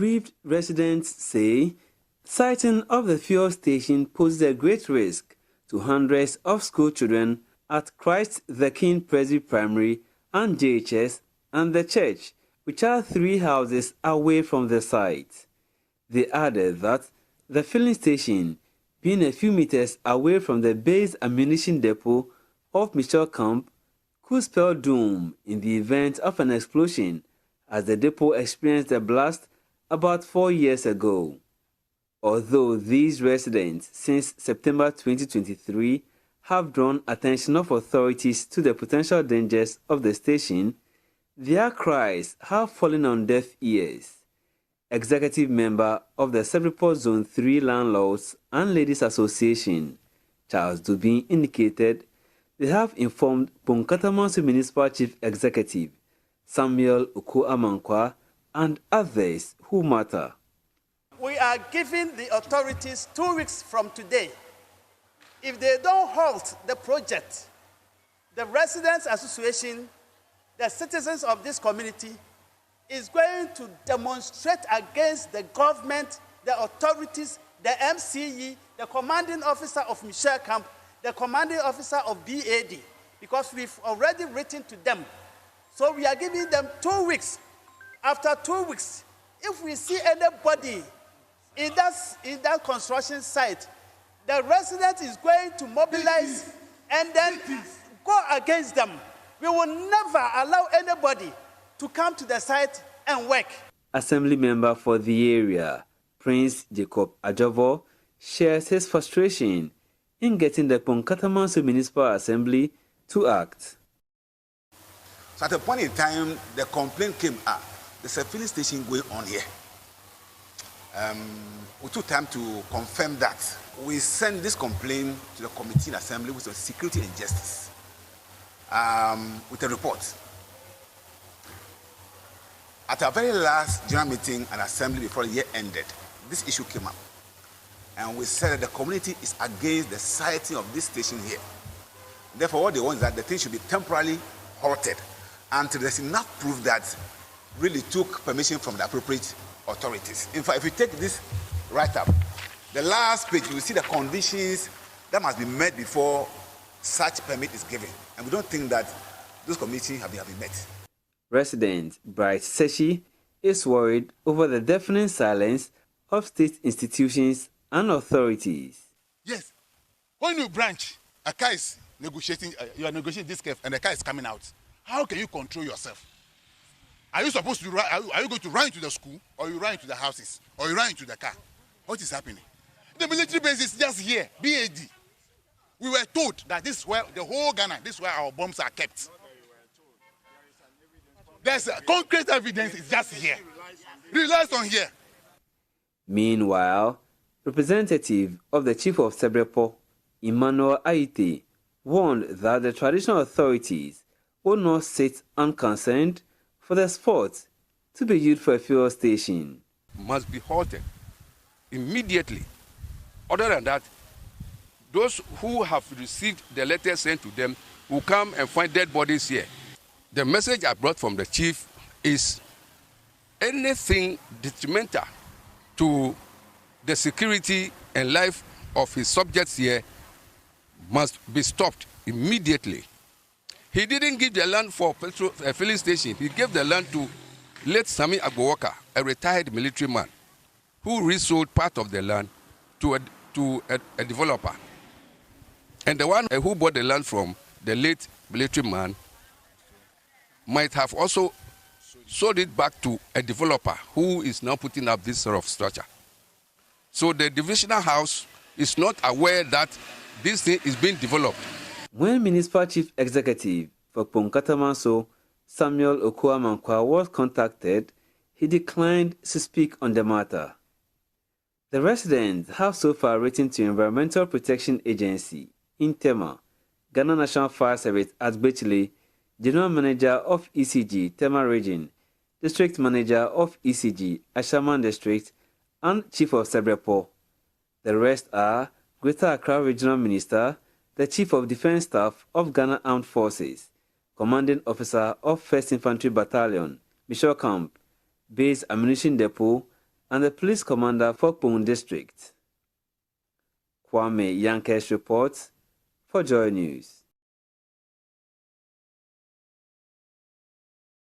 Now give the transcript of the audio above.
Aggrieved residents say siting of the fuel station poses a great risk to hundreds of school children at Christ the King Presby Primary and JHS and the church, which are 3 houses away from the site. They added that the filling station, being a few meters away from the base ammunition depot of Michel Camp, could spell doom in the event of an explosion, as the depot experienced a blast about 4 years ago. Although these residents since September 2023 have drawn attention of authorities to the potential dangers of the station, their cries have fallen on deaf ears. Executive member of the Sebrepor Zone 3 Landlords and Ladies Association, Charles Dubin, indicated they have informed Ponkatamanso Municipal Chief Executive Samuel Oku-Amankwa and others who matter. We are giving the authorities 2 weeks from today. If they don't halt the project, the Residents Association, the citizens of this community, is going to demonstrate against the government, the authorities, the MCE, the commanding officer of Michel Camp, the commanding officer of BAD, because we've already written to them. So we are giving them 2 weeks. After 2 weeks, if we see anybody in that construction site, the resident is going to mobilize and then go against them. We will never allow anybody to come to the site and work. Assembly member for the area, Prince Jacob Ajovo, shares his frustration in getting the Ponkatamanso Municipal Assembly to act. So at a point in time, the complaint came up. There's a filling station going on here. We took time to confirm that. We sent this complaint to the committee in assembly, which was security and justice, with a report. At our very last general meeting and assembly before the year ended, this issue came up. And we said that the community is against the siting of this station here. Therefore, what they want is that the thing should be temporarily halted until there's enough proof that really took permission from the appropriate authorities. In fact, if you take this right up, the last page, you will see the conditions that must be met before such permit is given. And we don't think that those conditions have been met. Resident Bright Seshi is worried over the deafening silence of state institutions and authorities. Yes. When you branch, a car is negotiating, you are negotiating this case and the car is coming out. How can you control yourself? Are you supposed to run? Are you going to run into the school, or you run into the houses, or you run into the car? What is happening? The military base is just here, BAD. We were told that this is where the whole Ghana, this is where our bombs are kept. There's concrete evidence, it's just here. Relies on here. Meanwhile, representative of the chief of Sebrepor, Emmanuel Aite, warned that the traditional authorities will not sit unconcerned for the spot to be used for a fuel station. Must be halted immediately. Other than that, those who have received the letter sent to them will come and find dead bodies here. The message I brought from the chief is anything detrimental to the security and life of his subjects here must be stopped immediately. He didn't give the land for a filling station. He gave the land to late Sami Agbowoka, a retired military man, who resold part of the land to a developer. And the one who bought the land from the late military man might have also sold it back to a developer who is now putting up this sort of structure. So the divisional house is not aware that this thing is being developed. When Municipal Chief Executive for Ponkatamanso, Samuel Oku-Amankwa, was contacted, he declined to speak on the matter. The residents have so far written to Environmental Protection Agency, INTEMA, Ghana National Fire Service at Bechile, General Manager of ECG, Tema Region, District Manager of ECG, Ashaman District, and Chief of Sebrepor. The rest are Greater Accra Regional Minister, the Chief of Defence Staff of Ghana Armed Forces, Commanding Officer of 1st Infantry Battalion, Michel Camp, Base Ammunition Depot, and the police commander for Pung District. Kwame Yankes reports for Joy News.